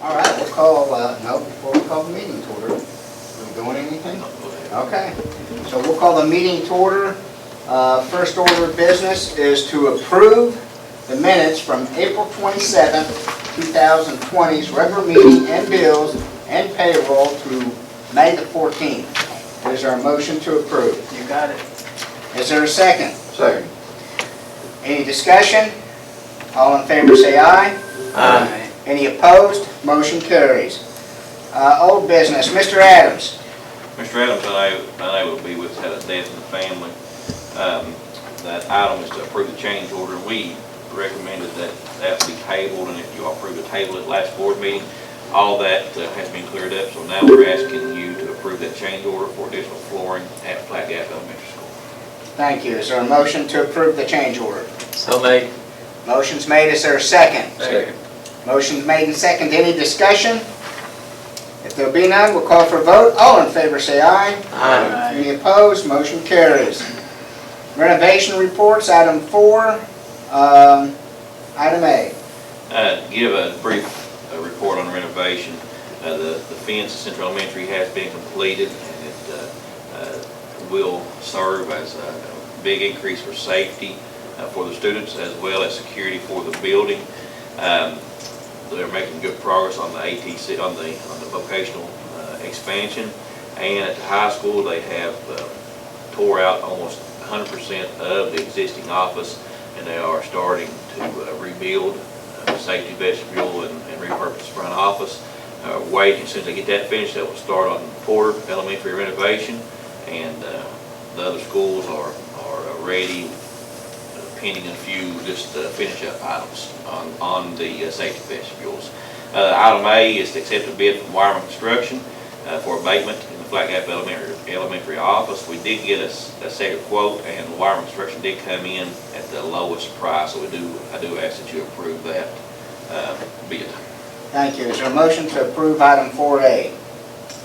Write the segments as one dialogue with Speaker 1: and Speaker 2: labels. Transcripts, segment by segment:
Speaker 1: All right, we'll call, no, before we call the meeting to order. Are we doing anything? Okay, so we'll call the meeting to order. First order of business is to approve the minutes from April 27th, 2020's regular meeting and bills and payroll through May the 14th. Is there a motion to approve?
Speaker 2: You got it.
Speaker 1: Is there a second?
Speaker 3: Second.
Speaker 1: Any discussion? All in favor say aye.
Speaker 2: Aye.
Speaker 1: Any opposed? Motion carries. Old business, Mr. Adams.
Speaker 4: Mr. Adams and I unable to be with us, had a death in the family. That item is to approve the change order. We recommended that that be tabled, and if you all approved the table at last board meeting, all that has been cleared up. So now we're asking you to approve that change order for additional flooring at Flat Gap Elementary School.
Speaker 1: Thank you. Is there a motion to approve the change order?
Speaker 2: So made.
Speaker 1: Motion's made. Is there a second?
Speaker 2: Second.
Speaker 1: Motion's made and seconded. Any discussion? If there be none, we'll call for a vote. All in favor say aye.
Speaker 2: Aye.
Speaker 1: Any opposed? Motion carries. Renovation reports, item 4. Item A.
Speaker 4: Give a brief report on renovation. The fence at Central Elementary has been completed, and it will serve as a big increase for safety for the students as well as security for the building. They're making good progress on the ATC, on the vocational expansion, and at the high school they have tore out almost 100% of the existing office, and they are starting to rebuild the safety vestibule and repurpose the front office. Waiting, as soon as they get that finished, they will start on Porter Elementary renovation, and the other schools are ready, pending a few just finish up items on the safety vestibules. Item A is to accept a bid from Wireman Construction for abatement in the Flat Gap Elementary office. We did get a second quote, and Wireman Construction did come in at the lowest price, so I do ask that you approve that bid.
Speaker 1: Thank you. Is there a motion to approve item 4A?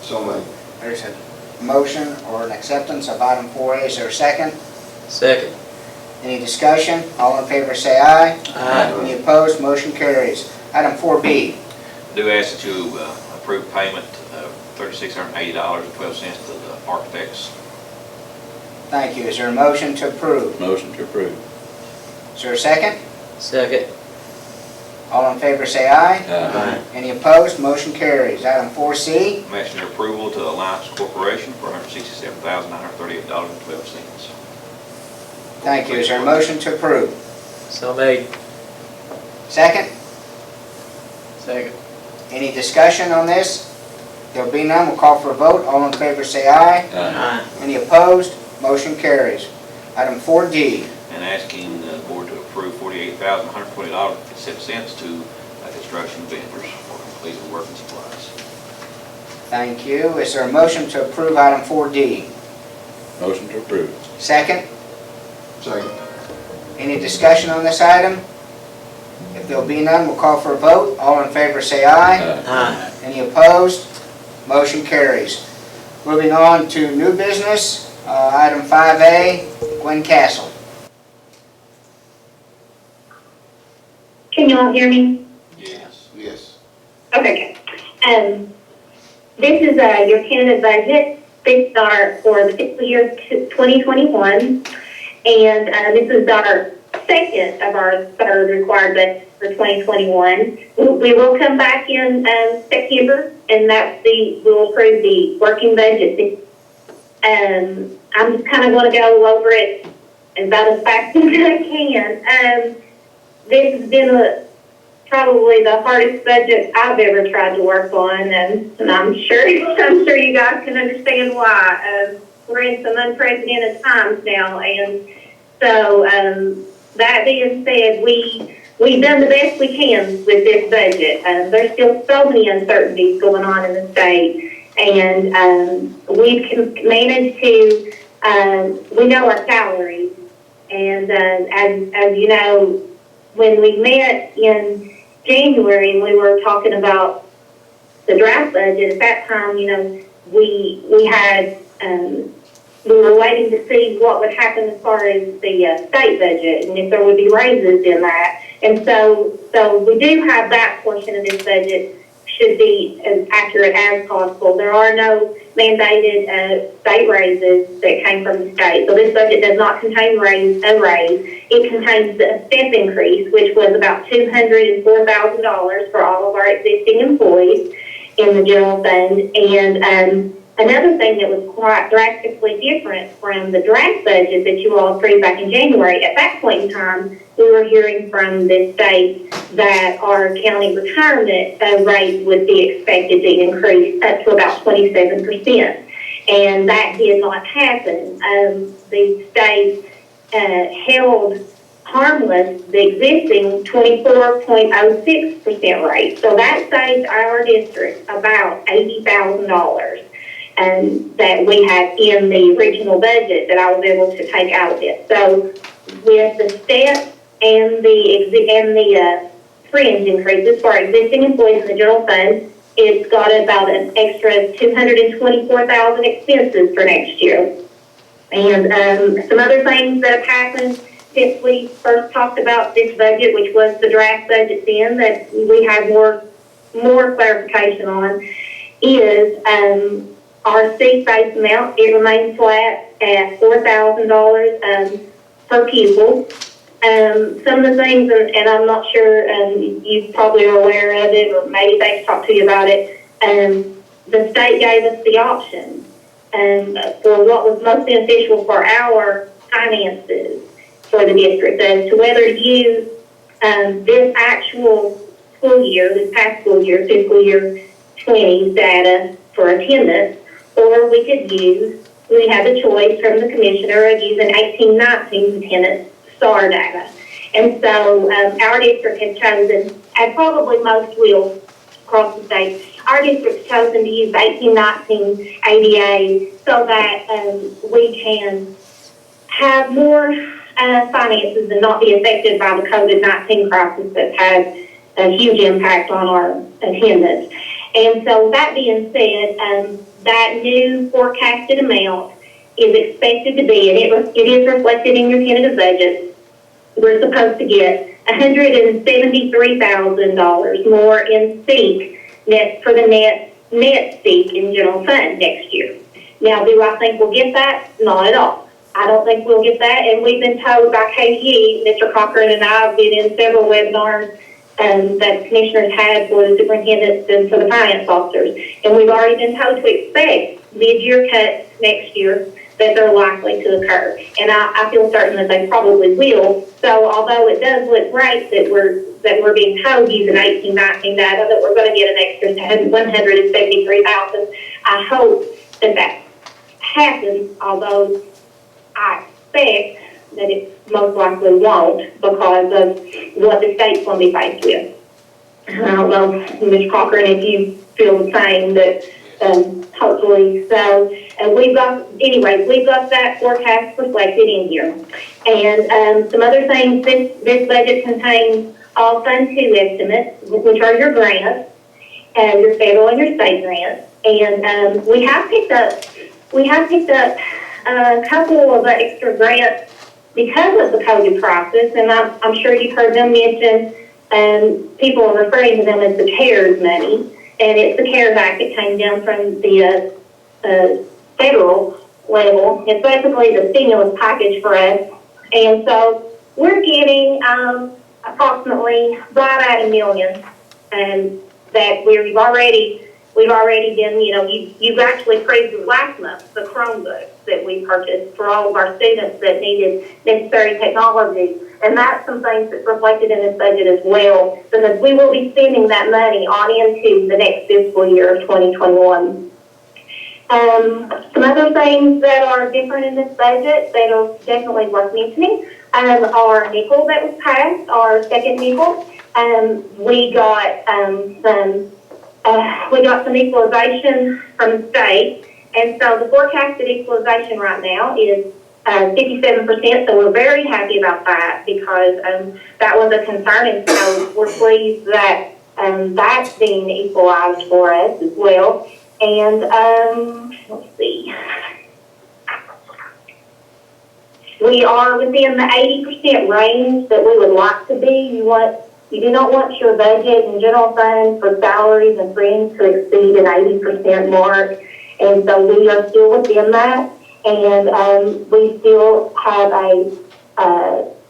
Speaker 3: So made.
Speaker 1: There's a motion or an acceptance of item 4A. Is there a second?
Speaker 2: Second.
Speaker 1: Any discussion? All in favor say aye.
Speaker 2: Aye.
Speaker 1: Any opposed? Motion carries. Item 4B.
Speaker 4: I do ask that you approve payment of $3,680.12 to the architects.
Speaker 1: Thank you. Is there a motion to approve?
Speaker 3: Motion to approve.
Speaker 1: Is there a second?
Speaker 2: Second.
Speaker 1: All in favor say aye.
Speaker 2: Aye.
Speaker 1: Any opposed? Motion carries. Item 4C.
Speaker 4: I'm asking your approval to Alliance Corporation for $167,938.12.
Speaker 1: Thank you. Is there a motion to approve?
Speaker 2: So made.
Speaker 1: Second?
Speaker 2: Second.
Speaker 1: Any discussion on this? There'll be none. We'll call for a vote. All in favor say aye.
Speaker 2: Aye.
Speaker 1: Any opposed? Motion carries. Item 4D.
Speaker 4: And asking the board to approve $48,120.57 to construction vendors for completed work and supplies.
Speaker 1: Thank you. Is there a motion to approve item 4D?
Speaker 3: Motion to approve.
Speaker 1: Second?
Speaker 3: Second.
Speaker 1: Any discussion on this item? If there'll be none, we'll call for a vote. All in favor say aye.
Speaker 2: Aye.
Speaker 1: Any opposed? Motion carries. Moving on to new business, item 5A, Gwen Castle.
Speaker 5: Can you all hear me?
Speaker 4: Yes.
Speaker 3: Yes.
Speaker 5: Okay. This is your tentative budget fixed for the fiscal year 2021, and this is our second of our third required budget for 2021. We will come back in September, and we'll approve the working budget. I'm just kind of going to go over it about as fast as I can. This has been probably the hardest budget I've ever tried to work on, and I'm sure you guys can understand why. We're in some unprecedented times now, and so that being said, we've done the best we can with this budget. There's still so many uncertainties going on in the state, and we've managed to. We know our salaries, and as you know, when we met in January, we were talking about the draft budget. At that time, we had we were waiting to see what would happen as far as the state budget and if there would be raises in that. And so we do have that portion of this budget should be as accurate as possible. There are no mandated state raises that came from the state. So this budget does not contain a raise. It contains a step increase, which was about $204,000 for all of our existing employees in the general fund. And another thing that was quite drastically different from the draft budget that you all approved back in January, at that point in time, we were hearing from the state that our county retirement rate would be expected to increase up to about 27%. And that did not happen. The state held harmless the existing 24.06% rate. So that saved our district about $80,000 that we had in the original budget that I was able to take out of it. So with the step and the fringe increases for our existing employees in the general fund, it's got about an extra $224,000 expenses for next year. And some other things that have happened since we first talked about this budget, which was the draft budget then, that we have more clarification on, is our seat-based amount. It remains flat at $4,000 per pupil. Some of the things, and I'm not sure, you probably are aware of it, or maybe they've talked to you about it, the state gave us the option for what was most beneficial for our finances for the district as to whether to use this actual school year, this past school year, fiscal year 20 data for attendance, or we have a choice from the commissioner of using 18-19 attendance STAR data. And so our district has chosen, and probably most will across the state, our district's chosen to use 18-19 ADA so that we can have more finances and not be affected by the COVID-19 crisis that's had a huge impact on our attendance. And so that being said, that new forecasted amount is expected to be, and it is reflected in your tentative budget, we're supposed to get $173,000 more in SEEK for the net SEEK in general fund next year. Now, do I think we'll get that? Not at all. I don't think we'll get that, and we've been told by KDE, Mr. Cochran and I have been in several webinars that commissioners had for the superintendents and for the finance officers, and we've already been told to expect mid-year cuts next year that they're likely to occur, and I feel certain that they probably will. So although it does look great that we're being told using 18-19 data that we're going to get an extra $173,000, I hope that happens, although I expect that it most likely won't because of what the state's going to be faced with. I don't know, Ms. Cochran, if you feel the same, that hopefully so. We've got that forecast reflected in here. And some other things, this budget contains all Fund 2 estimates, which are your grants, your federal and your state grants. And we have picked up a couple of extra grants because of the COVID crisis, and I'm sure you've heard them mentioned, people are referring to them as the CARES money, and it's the CARES Act that came down from the federal level. It's basically the stimulus package for us, and so we're getting approximately right at $1 million, and that we've already been, you've actually approved last month the Chromebooks that we purchased for all of our students that needed necessary technology. And that's some things that's reflected in this budget as well, because we will be spending that money on into the next fiscal year of 2021. Some other things that are different in this budget that are definitely worth mentioning are nickel that was passed, our second nickel. We got some equalization from the state, and so the forecasted equalization right now is 57%, so we're very happy about that because that was a concern, and so we're pleased that that's being equalized for us as well. And let's see, we are within the 80% range that we would like to be. You do not want your budget and general fund for salaries and fringe to exceed an 80% mark. And so we are still within that. And we still have a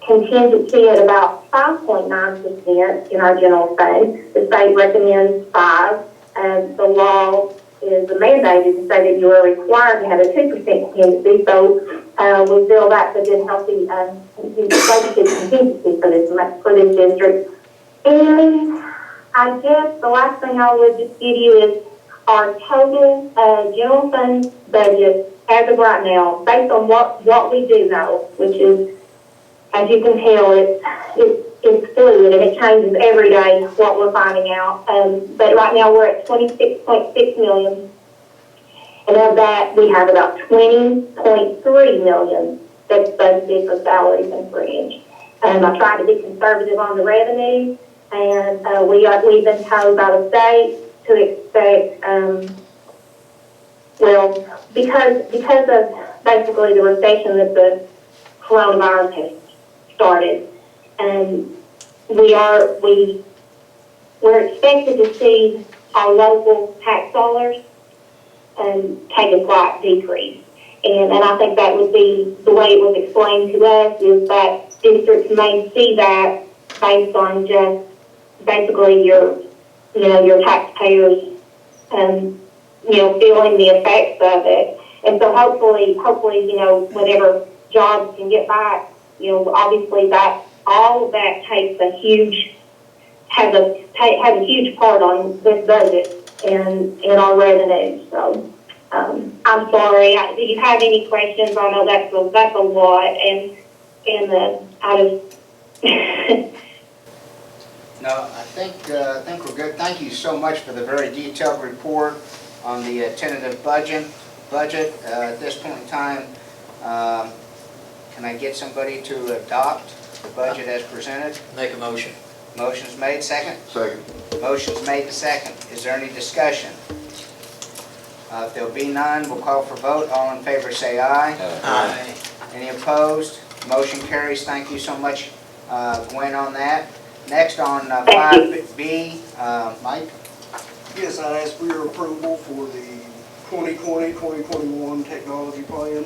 Speaker 5: contingency at about 5.9% in our general fund. The state recommends 5. The law is mandated to say that you are required to have a 2% contingency. So we feel that's a good, healthy budgeted contingency for this district. And I guess the last thing I would just give you is our total general fund budget as of right now, based on what we do know, which is, as you can tell, it's fluid and it changes every day what we're finding out. But right now we're at $26.6 million. And of that, we have about $20.3 million that's budgeted for salaries and fringe. I tried to be conservative on the revenue, and we've been told by the state to expect, because of basically the recession that the coronavirus has started, and we're expected to see our local tax dollars take a slight decrease. And I think that would be the way it was explained to us, is that districts may see that based on just basically your taxpayers, feeling the effects of it. And so hopefully, whenever jobs can get back, obviously that all of that takes has a huge part on this budget and our revenue. So I'm sorry. Do you have any questions? I know that's a lot, and I just.
Speaker 1: No, I think we're good. Thank you so much for the very detailed report on the tentative budget. At this point in time, can I get somebody to adopt the budget as presented?
Speaker 2: Make a motion.
Speaker 1: Motion's made, second?
Speaker 3: Second.
Speaker 1: Motion's made, second. Is there any discussion? If there'll be none, we'll call for vote. All in favor say aye.
Speaker 2: Aye.
Speaker 1: Any opposed? Motion carries. Thank you so much, Gwen, on that. Next on 5B, Mike?
Speaker 6: Yes, I ask for your approval for the 2020-2021 technology plan.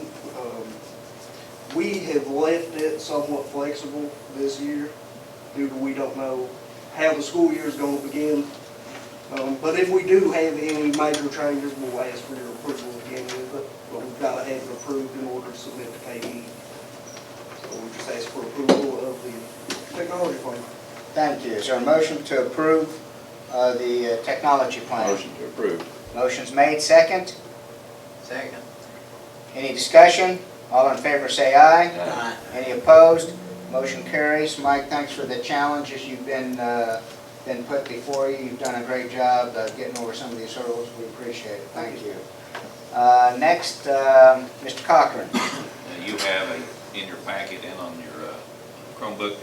Speaker 6: We have left it somewhat flexible this year due to we don't know how the school year is going to begin. But if we do have any major changes, we'll ask for your approval again with it. But we've got to have it approved in order to submit to KE. So we just ask for approval of the technology plan.
Speaker 1: Thank you. Is there a motion to approve the technology plan?
Speaker 3: Motion to approve.
Speaker 1: Motion's made, second.
Speaker 2: Second.
Speaker 1: Any discussion? All in favor say aye.
Speaker 2: Aye.
Speaker 1: Any opposed? Motion carries. Mike, thanks for the challenges you've been put before you. You've done a great job getting over some of these hurdles. We appreciate it. Thank you. Next, Mr. Cochran.
Speaker 4: You have in your packet and on your Chromebook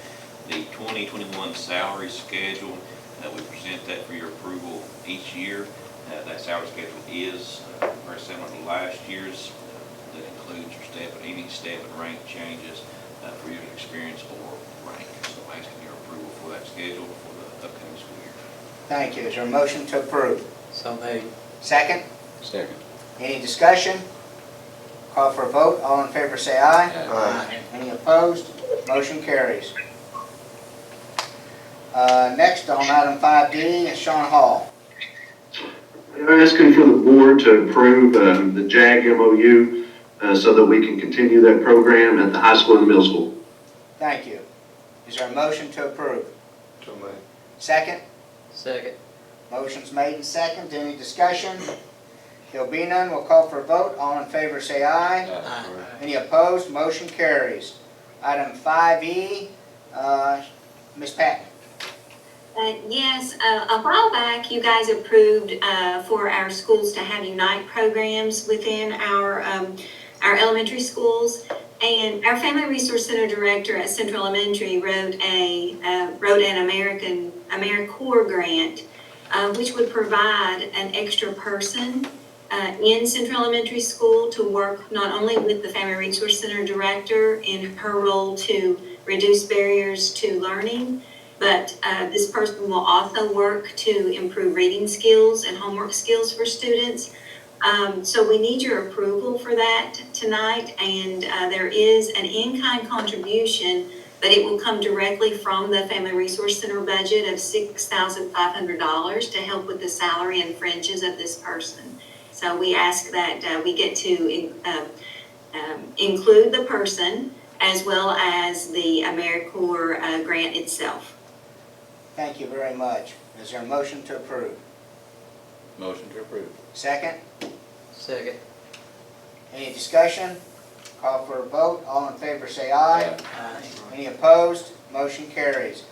Speaker 4: the 2021 salary schedule. We present that for your approval each year. That salary schedule is very similar to last year's. That includes your any step and rank changes for your experience or rank. So I'm asking your approval for that schedule for the upcoming school year.
Speaker 1: Thank you. Is there a motion to approve?
Speaker 2: So made.
Speaker 1: Second?
Speaker 3: Second.
Speaker 1: Any discussion? Call for a vote. All in favor say aye.
Speaker 3: Aye.
Speaker 1: Any opposed? Motion carries. Next on item 5D is Sean Hall.
Speaker 7: I'm asking for the board to approve the JAG MOU so that we can continue that program at the high school and middle school.
Speaker 1: Thank you. Is there a motion to approve?
Speaker 3: So made.
Speaker 1: Second?
Speaker 2: Second.
Speaker 1: Motion's made and second. Any discussion? There'll be none. We'll call for a vote. All in favor say aye.
Speaker 2: Aye.
Speaker 1: Any opposed? Motion carries. Item 5E, Ms. Patton.
Speaker 8: Yes, a while back, you guys approved for our schools to have Unite programs within our elementary schools. And our Family Resource Center director at Central Elementary wrote an AmeriCorps grant, which would provide an extra person in Central Elementary School to work not only with the Family Resource Center director in her role to reduce barriers to learning, But this person will also work to improve reading skills and homework skills for students. So we need your approval for that tonight, and there is an in-kind contribution, but it will come directly from the Family Resource Center budget of $6,500 to help with the salary and fringes of this person. So we ask that we get to include the person as well as the AmeriCorps grant itself.
Speaker 1: Thank you very much. Is there a motion to approve?
Speaker 3: Motion to approve.
Speaker 1: Second?
Speaker 2: Second.
Speaker 1: Any discussion? Call for a vote. All in favor say aye.
Speaker 2: Aye.
Speaker 1: Any opposed? Motion carries.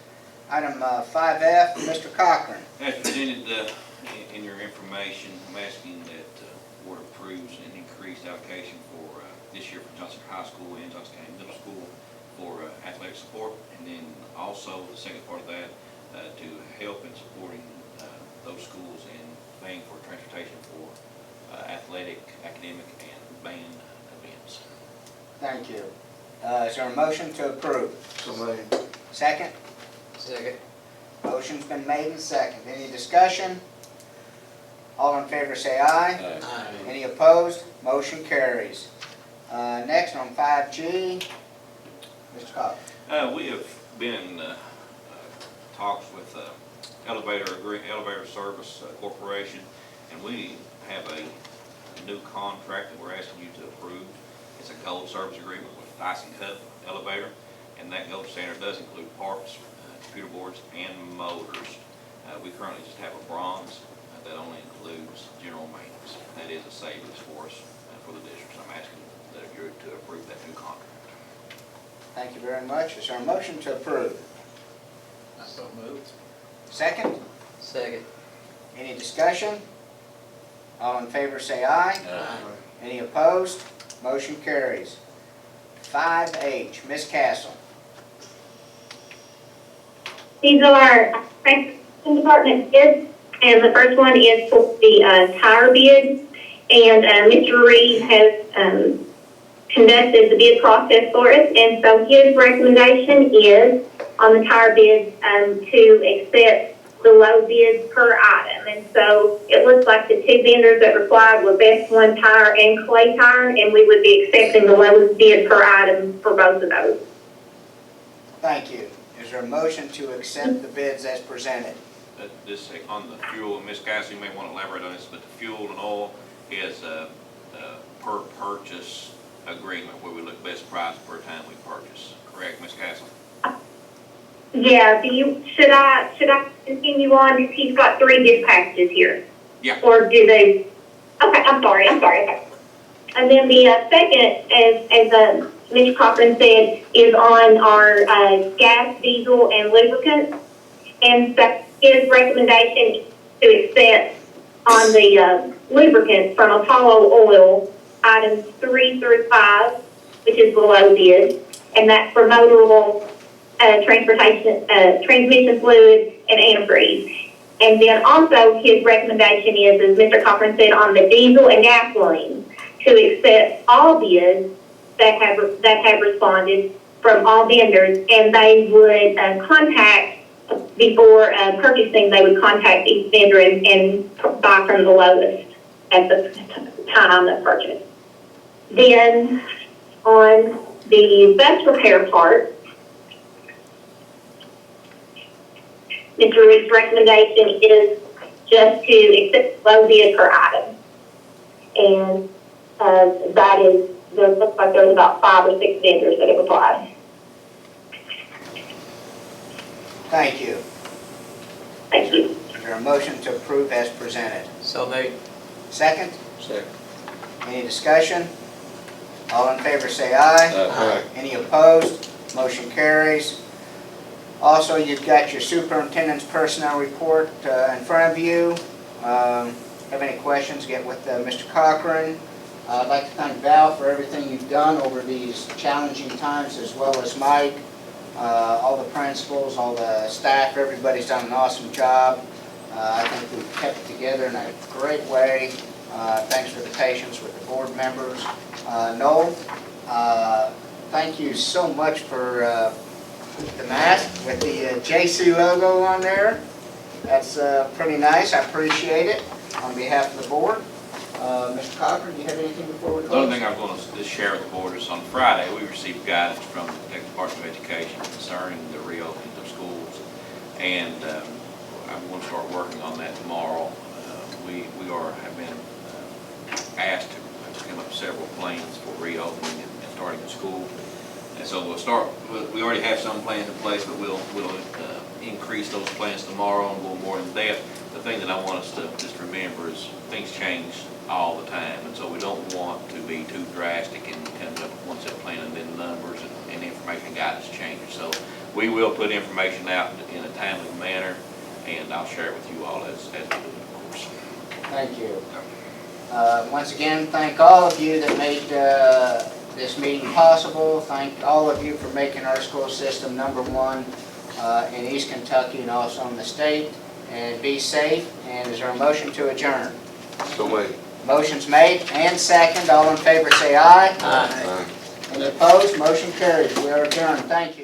Speaker 1: Item 5F, Mr. Cochran.
Speaker 4: As presented in your information, I'm asking that the board approves an increased allocation for this year for Johnson High School and Johnson County Middle School for athletic support, and then also the second part of that to help in supporting those schools in paying for transportation for athletic, academic, and band events.
Speaker 1: Thank you. Is there a motion to approve?
Speaker 3: So made.
Speaker 1: Second?
Speaker 2: Second.
Speaker 1: Motion's been made and second. Any discussion? All in favor say aye.
Speaker 2: Aye.
Speaker 1: Any opposed? Motion carries. Next on 5G, Mr. Cochran.
Speaker 4: We have been in talks with Elevator Service Corporation, and we have a new contract that we're asking you to approve. It's a gold service agreement with Dyson Cup Elevator, and that gold standard does include parts, computer boards, and motors. We currently just have a bronze that only includes general maintenance. That is a savings for us for the district. So I'm asking that you to approve that new contract.
Speaker 1: Thank you very much. Is there a motion to approve?
Speaker 2: So moved.
Speaker 1: Second?
Speaker 2: Second.
Speaker 1: Any discussion? All in favor say aye.
Speaker 2: Aye.
Speaker 1: Any opposed? Motion carries. 5H, Ms. Castle.
Speaker 5: These are transportation department bids, and the first one is for the tire bid. And Mr. Reed has conducted the bid process for us, and so his recommendation is on the tire bids to accept the low bid per item. And so it looks like the two vendors that replied were Best One Tire and Clay Tire, and we would be accepting the lowest bid per item for both of those.
Speaker 1: Thank you. Is there a motion to accept the bids as presented?
Speaker 4: This on the fuel, and Ms. Cassie, you may want to elaborate on this, but the fuel and oil is a per purchase agreement where we look best price per time we purchase. Correct, Ms. Castle?
Speaker 5: Yeah, should I continue on? Because he's got three bid packages here.
Speaker 4: Yeah.
Speaker 5: Or do they? Okay, I'm sorry. Okay. And then the second, as Mr. Cochran said, is on our gas, diesel, and lubricants. And so his recommendation is to accept on the lubricants from Apollo Oil, items 3 through 5, which is below bid, and that's for motor oil, transportation, transmission fluid, and antifreeze. And then also his recommendation is, as Mr. Cochran said, on the diesel and gasoline, to accept all bids that have responded from all vendors, and they would contact, before purchasing, they would contact each vendor and buy from the lowest at the time of purchase. Then on the bus repair part, Mr. Reed's recommendation is just to accept low bid per item. And that is, there looks like there's about 5 or 6 vendors that have applied.
Speaker 1: Thank you.
Speaker 5: Thank you.
Speaker 1: Is there a motion to approve as presented?
Speaker 2: So moved.
Speaker 1: Second?
Speaker 3: Second.
Speaker 1: Any discussion? All in favor say aye.
Speaker 3: Aye.
Speaker 1: Any opposed? Motion carries. Also, you've got your superintendent's personnel report in front of you. Have any questions, get with Mr. Cochran. I'd like to thank Val for everything you've done over these challenging times, as well as Mike, all the principals, all the staff. Everybody's done an awesome job. I think we've kept it together in a great way. Thanks for the patience with the board members. Noel, thank you so much for the mask with the JC logo on there. That's pretty nice. I appreciate it on behalf of the board. Mr. Cochran, do you have anything before we
Speaker 4: The
Speaker 1: close?
Speaker 4: only thing I was going to just share with the board is on Friday, we received guidance from the Texas Department of Education concerning the reopening of schools. And I'm going to start working on that tomorrow. Have been asked to come up with several plans for reopening and starting the school. And so we already have some plans in place, but we'll increase those plans tomorrow and go more in depth. The thing that I want us to just remember is things change all the time, and so we don't want to be too drastic in coming up with one set plan and then numbers and information guidance changes. So we will put information out in a timely manner, and I'll share it with you all as we do, of course.
Speaker 1: Thank you. Once again, thank all of you that made this meeting possible. Thank all of you for making our school system #1 in East Kentucky and also in the state. And be safe. And is there a motion to adjourn?
Speaker 3: So made.
Speaker 1: Motion's made and second. All in favor say aye.
Speaker 2: Aye.
Speaker 1: Any opposed? Motion carries. We are adjourned. Thank you.